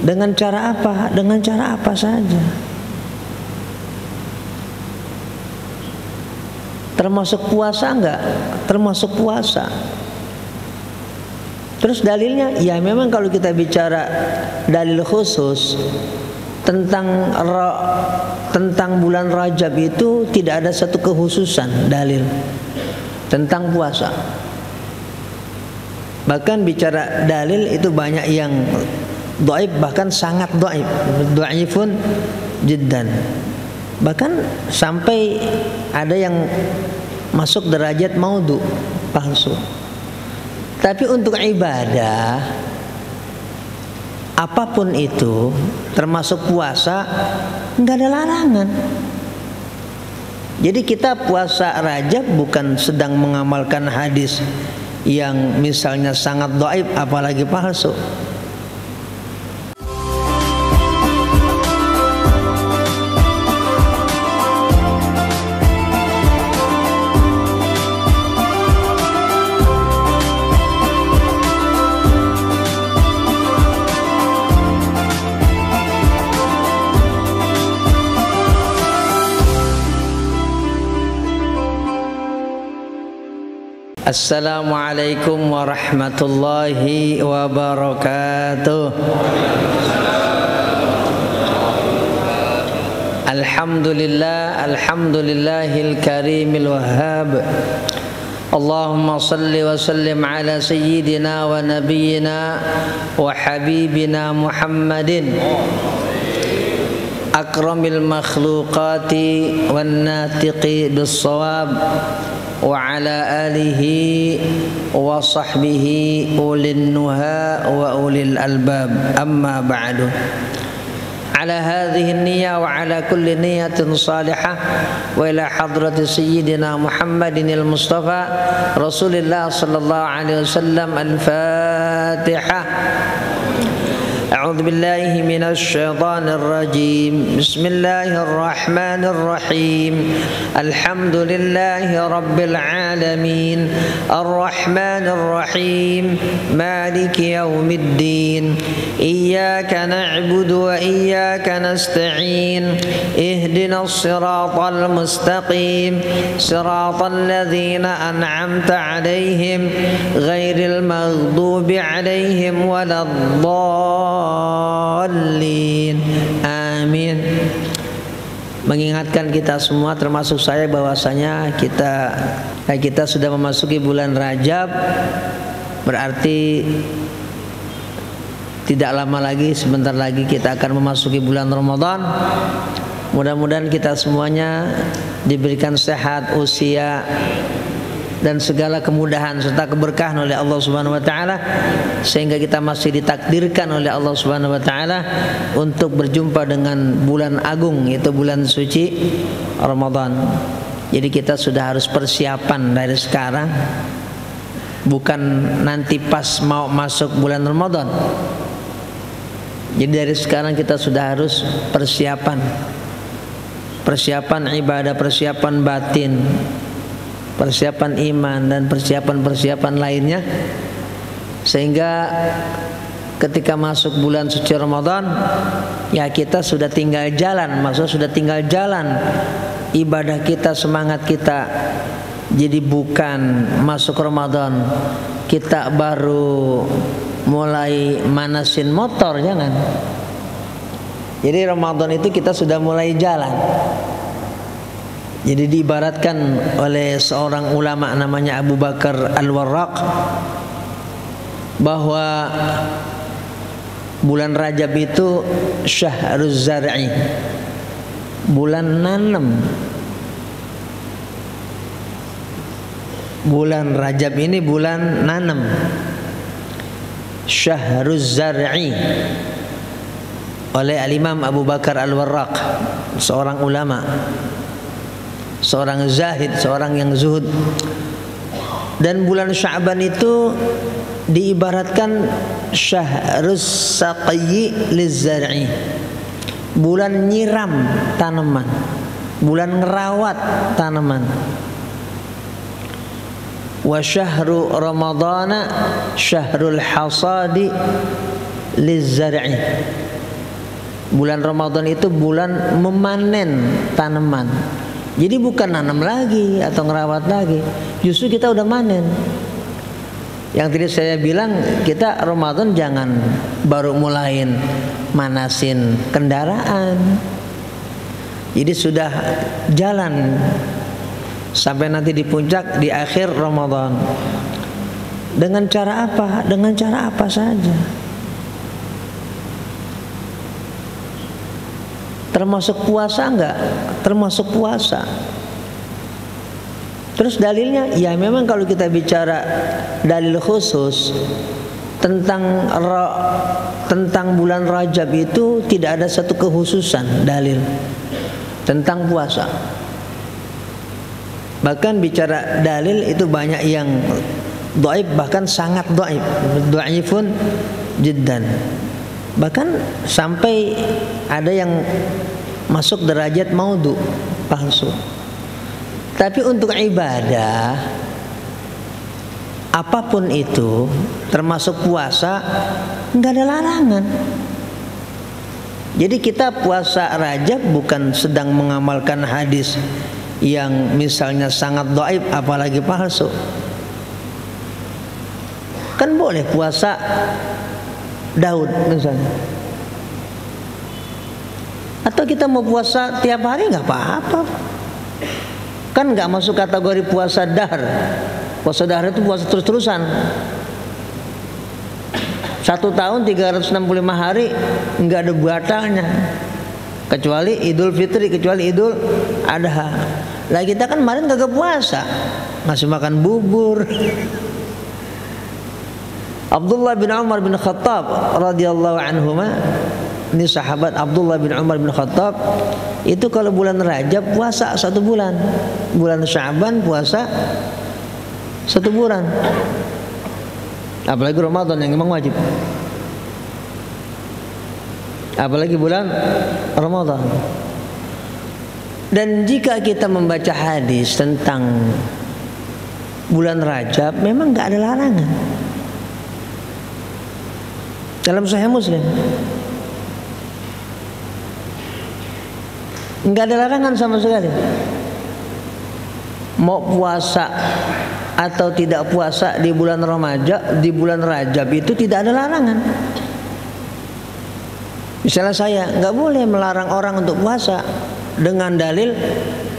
Dengan cara apa? Dengan cara apa saja. Termasuk puasa enggak? Termasuk puasa. Terus dalilnya, ya memang kalau kita bicara dalil khusus tentang bulan Rajab itu tidak ada satu kekhususan dalil tentang puasa. Bahkan bicara dalil itu banyak yang dhaif, bahkan sangat dhaif, dhaifun jiddan. Bahkan sampai ada yang masuk derajat maudhu, palsu. Tapi untuk ibadah apapun itu, termasuk puasa, nggak ada larangan. Jadi kita puasa Rajab bukan sedang mengamalkan hadis yang misalnya sangat dhaif apalagi palsu. Assalamualaikum warahmatullahi wabarakatuh. Alhamdulillahil karimil wahhab. Allahumma salli wa sallim ala sayyidina wa nabiyyina wa habibina Muhammadin akramil makhluqati wan natiqi bis shawab wa ala alihi wa sahbihi ulil nuha wa ulil albab, amma ba'du. Ala hadhihi niyya wa ala kulli niyatin salihah wa ila hadrati sayyidina Muhammadin al-Mustafa Rasulillah sallallahu alaihi wasallam. Al-Fatihah. أعوذ بالله من الشيطان الرجيم. بسم الله الرحمن الرحيم. الحمد لله رب العالمين الرحمن الرحيم مالك يوم الدين إياك نعبد وإياك نستعين اهدنا الصراط المستقيم صراط الذين أنعمت عليهم غير المغضوب عليهم ولا الضالين. Amin. Mengingatkan kita semua termasuk saya bahwasanya kita sudah memasuki bulan Rajab, berarti tidak lama lagi, sebentar lagi kita akan memasuki bulan Ramadan. Mudah-mudahan kita semuanya diberikan sehat, usia dan segala kemudahan serta keberkahan oleh Allah Subhanahu wa taala, sehingga kita masih ditakdirkan oleh Allah Subhanahu wa taala untuk berjumpa dengan bulan agung, yaitu bulan suci Ramadan. Jadi kita sudah harus persiapan dari sekarang, bukan nanti pas mau masuk bulan Ramadan. Jadi dari sekarang kita sudah harus persiapan ibadah, persiapan batin, persiapan iman dan persiapan lainnya, sehingga ketika masuk bulan suci Ramadan ya kita sudah tinggal jalan, maksudnya sudah tinggal jalan ibadah kita, semangat kita. Jadi bukan masuk Ramadan kita baru mulai manasin motor, jangan. Jadi Ramadan itu kita sudah mulai jalan. Jadi diibaratkan oleh seorang ulama namanya Abu Bakar Al-Warraq bahwa bulan Rajab itu syahruz zar'i, bulan nanam. Bulan Rajab ini bulan nanam. Syahruz zar'i oleh Al-Imam Abu Bakar Al-Warraq, seorang ulama, seorang zahid, seorang yang zuhud. Dan bulan Sya'ban itu diibaratkan syahrus saqyi lizzar'i, bulan nyiram tanaman, bulan ngerawat tanaman. Wa syahru ramadana syahrul hasadi lizzar'i, Bulan Ramadan itu bulan memanen tanaman. Jadi bukan nanam lagi atau ngerawat lagi, justru kita udah manen. Yang tadi saya bilang, kita Ramadan jangan baru mulain manasin kendaraan. Jadi sudah jalan sampai nanti di puncak di akhir Ramadan. Dengan cara apa? Dengan cara apa saja. Termasuk puasa enggak? Termasuk puasa. Terus dalilnya, ya memang kalau kita bicara dalil khusus tentang bulan Rajab itu tidak ada satu kekhususan dalil tentang puasa. Bahkan bicara dalil itu banyak yang dhaif, bahkan sangat dhaif, dhaifun jiddan. Bahkan sampai ada yang masuk derajat maudhu, palsu. Tapi untuk ibadah apapun itu, termasuk puasa, nggak ada larangan. Jadi kita puasa Rajab bukan sedang mengamalkan hadis yang misalnya sangat dhaif apalagi palsu. Kan boleh puasa Daud misalnya. Atau kita mau puasa tiap hari nggak apa-apa. Kan nggak masuk kategori puasa dahr. Puasa dahr itu puasa terus-terusan. 1 tahun 365 hari nggak ada batalnya. Kecuali Idul Fitri, kecuali Idul Adha. Lah kita kan kemarin kagak puasa, masih makan bubur. Abdullah bin Umar bin Khattab radhiyallahu anhuma, ini sahabat Abdullah bin Umar bin Khattab, itu kalau bulan Rajab puasa 1 bulan, bulan Sya'ban puasa 1 bulan, apalagi Ramadan yang memang wajib, apalagi bulan Ramadan. Dan jika kita membaca hadis tentang bulan Rajab, memang nggak ada larangan. Dalam Sahih Muslim nggak ada larangan sama sekali. Mau puasa atau tidak puasa di bulan Ramadan, di bulan Rajab itu tidak ada larangan. Misalnya saya nggak boleh melarang orang untuk puasa dengan dalil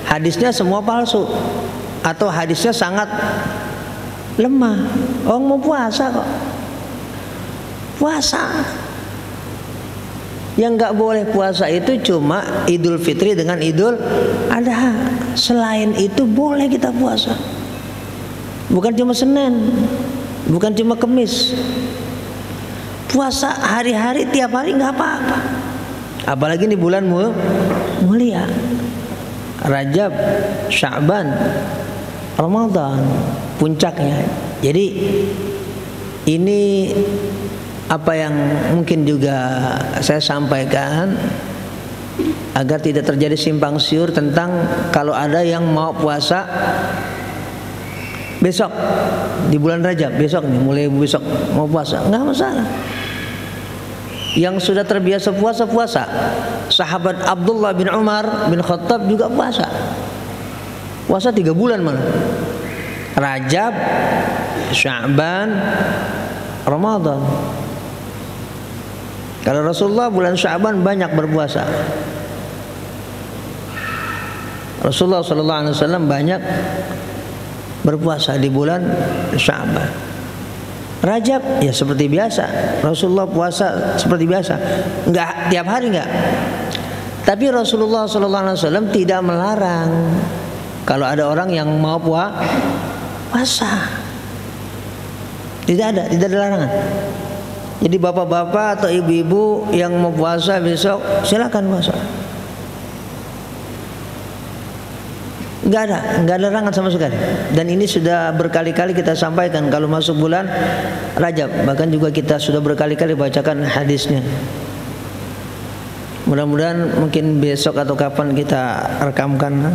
hadisnya semua palsu atau hadisnya sangat lemah. Orang mau puasa kok. Puasa. Yang nggak boleh puasa itu cuma Idul Fitri dengan Idul Adha. Selain itu boleh kita puasa. Bukan cuma Senin, bukan cuma Kemis. Puasa hari-hari tiap hari nggak apa-apa. Apalagi di bulan mulia, Rajab, Sya'ban, Ramadan, puncaknya. Jadi ini apa yang mungkin juga saya sampaikan agar tidak terjadi simpang siur tentang kalau ada yang mau puasa besok di bulan Rajab, besok nih mulai besok mau puasa, nggak masalah. Yang sudah terbiasa puasa. Sahabat Abdullah bin Umar bin Khattab juga puasa 3 bulan malah, Rajab, Sya'ban, Ramadan. Kalau Rasulullah bulan Sya'ban banyak berpuasa. Rasulullah SAW banyak berpuasa di bulan Sya'ban. Rajab ya seperti biasa, Rasulullah puasa seperti biasa, enggak tiap hari enggak. Tapi Rasulullah SAW tidak melarang kalau ada orang yang mau puasa. Tidak ada larangan. Jadi bapak-bapak atau ibu-ibu yang mau puasa besok silakan puasa. Enggak ada larangan sama sekali. Dan ini sudah berkali-kali kita sampaikan kalau masuk bulan Rajab. Bahkan juga kita sudah berkali-kali bacakan hadisnya. Mudah-mudahan mungkin besok atau kapan kita rekamkan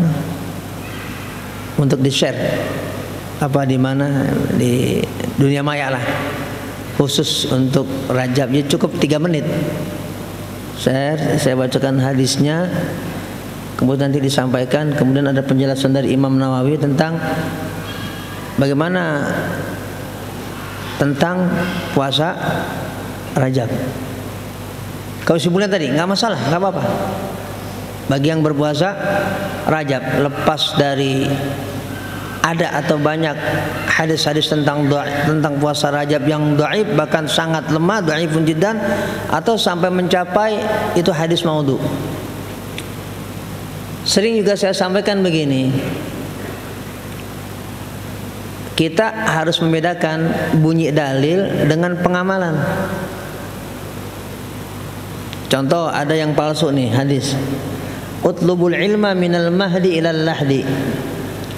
untuk di-share apa di mana di dunia maya lah. Khusus untuk Rajab, ya cukup 3 menit Saya bacakan hadisnya, kemudian nanti disampaikan, kemudian ada penjelasan dari Imam Nawawi tentang bagaimana tentang puasa Rajab. Kalau simpulan tadi nggak masalah, nggak apa-apa. Bagi yang berpuasa Rajab, lepas dari ada atau banyak hadis-hadis tentang puasa Rajab yang dhaif, bahkan sangat lemah, dhaifun jiddan, atau sampai mencapai itu hadis maudhu. Sering juga saya sampaikan begini, kita harus membedakan bunyi dalil dengan pengamalan. Contoh, ada yang palsu nih hadis, utlubul ilma minal mahdi ilal lahdi,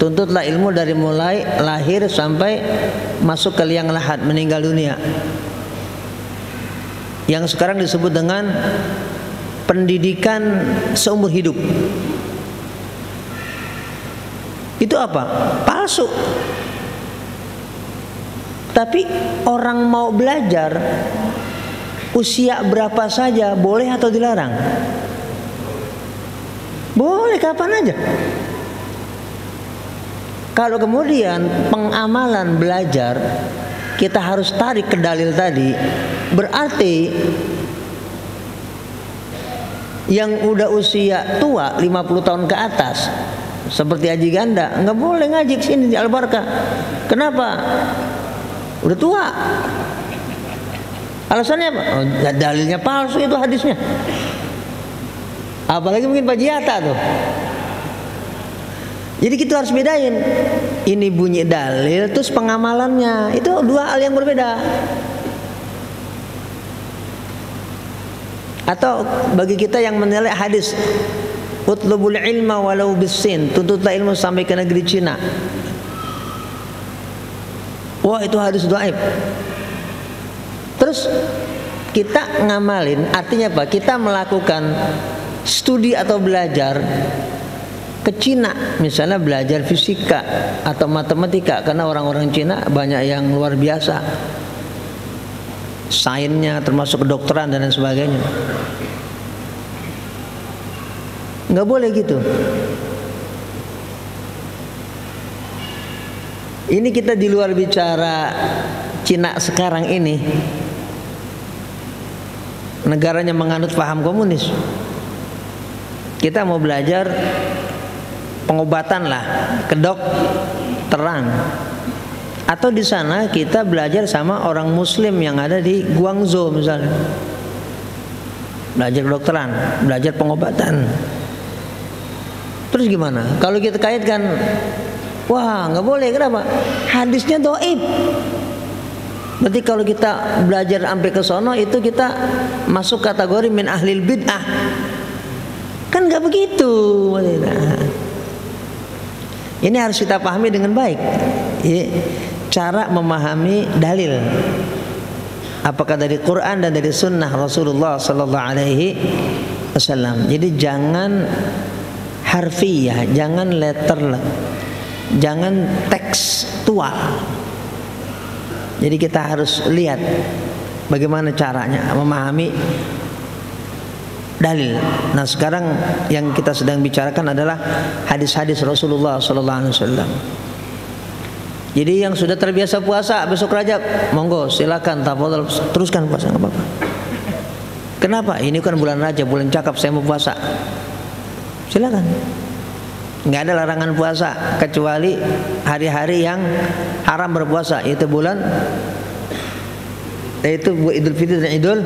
tuntutlah ilmu dari mulai lahir sampai masuk ke liang lahat, meninggal dunia. Yang sekarang disebut dengan pendidikan seumur hidup. Itu apa? Palsu. Tapi orang mau belajar usia berapa saja, boleh atau dilarang? Boleh kapan aja. Kalau kemudian pengamalan belajar kita harus tarik ke dalil tadi, berarti yang udah usia tua 50 tahun ke atas seperti Haji Ganda nggak boleh ngaji sini di Al-Barkah. Kenapa? Udah tua. Alasannya apa? Oh, dalilnya palsu itu hadisnya. Apalagi mungkin Pak Jiata tuh. Jadi kita harus bedain, ini bunyi dalil terus pengamalannya, itu dua hal yang berbeda. Atau bagi kita yang menilai hadis utlubul ilma walau bisin, tuntutlah ilmu sampai ke negeri Cina, wah itu hadis dhaif. Terus kita ngamalin, artinya apa? Kita melakukan studi atau belajar ke Cina, misalnya belajar fisika atau matematika, karena orang-orang Cina banyak yang luar biasa sainsnya, termasuk kedokteran dan lain sebagainya. Nggak boleh gitu. Ini kita di luar bicara Cina sekarang ini, negaranya menganut paham komunis. Kita mau belajar pengobatan lah, kedokteran, atau di sana kita belajar sama orang Muslim yang ada di Guangzhou misalnya, belajar kedokteran, belajar pengobatan. Terus gimana? Kalau kita kaitkan, wah nggak boleh. Kenapa? Hadisnya dhaif. Berarti kalau kita belajar sampai ke sono itu kita masuk kategori min ahlil bid'ah. Kan nggak begitu. Ini harus kita pahami dengan baik. Cara memahami dalil, apakah dari Quran dan dari Sunnah Rasulullah Sallallahu Alaihi Wasallam. Jadi jangan harfiah, jangan letter, jangan tekstual. Jadi kita harus lihat bagaimana caranya memahami dalil. Nah sekarang yang kita sedang bicarakan adalah hadis-hadis Rasulullah Sallallahu Alaihi Wasallam. Jadi yang sudah terbiasa puasa besok Rajab, monggo silakan, tafadhol teruskan puasa, nggak apa-apa. Kenapa? Ini kan bulan Rajab, bulan cakap, saya mau puasa. Silakan. Nggak ada larangan puasa kecuali hari-hari yang haram berpuasa, yaitu Idul Fitri dan Idul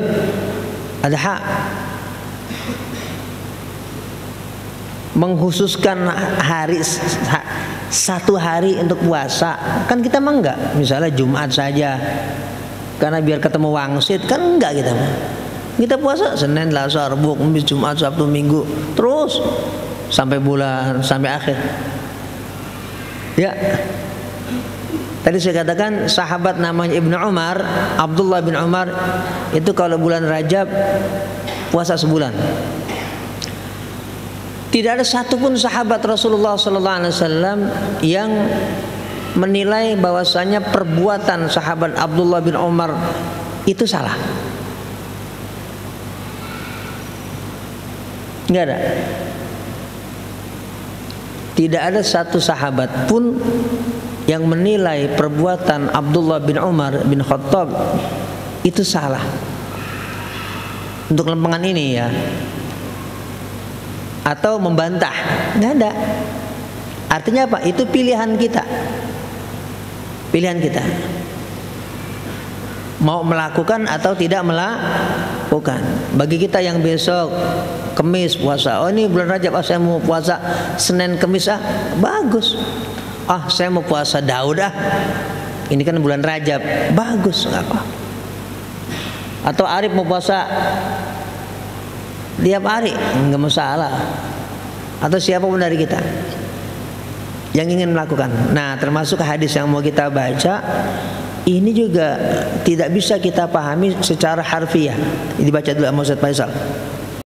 Adha. Mengkhususkan hari satu hari untuk puasa kan kita mah enggak, misalnya Jumat saja karena biar ketemu wangsit, kan enggak kita mah. Kita puasa Senin, Selasa, Rabu, Kamis, Jumat, Sabtu, Minggu, terus sampai bulan, sampai akhir. Ya. Tadi saya katakan sahabat namanya Ibnu Umar, Abdullah bin Umar, itu kalau bulan Rajab puasa sebulan. Tidak ada satupun sahabat Rasulullah Sallallahu Alaihi Wasallam yang menilai bahwasanya perbuatan sahabat Abdullah bin Umar itu salah. Nggak ada. Tidak ada satu sahabat pun yang menilai perbuatan Abdullah bin Umar bin Khattab itu salah. Untuk lempengan ini ya, atau membantah, nggak ada. Artinya apa? Itu pilihan kita. Pilihan kita. Mau melakukan atau tidak melakukan. Bagi kita yang besok Kemis puasa, oh ini bulan Rajab, saya mau puasa Senin Kemis, bagus. Saya mau puasa Daud, ini kan bulan Rajab, bagus, nggak apa. Atau Arif mau puasa tiap hari, nggak masalah. Atau siapapun dari kita yang ingin melakukan. Nah, termasuk hadis yang mau kita baca ini juga tidak bisa kita pahami secara harfiah. Dibaca dulu sama Ustaz Faisal.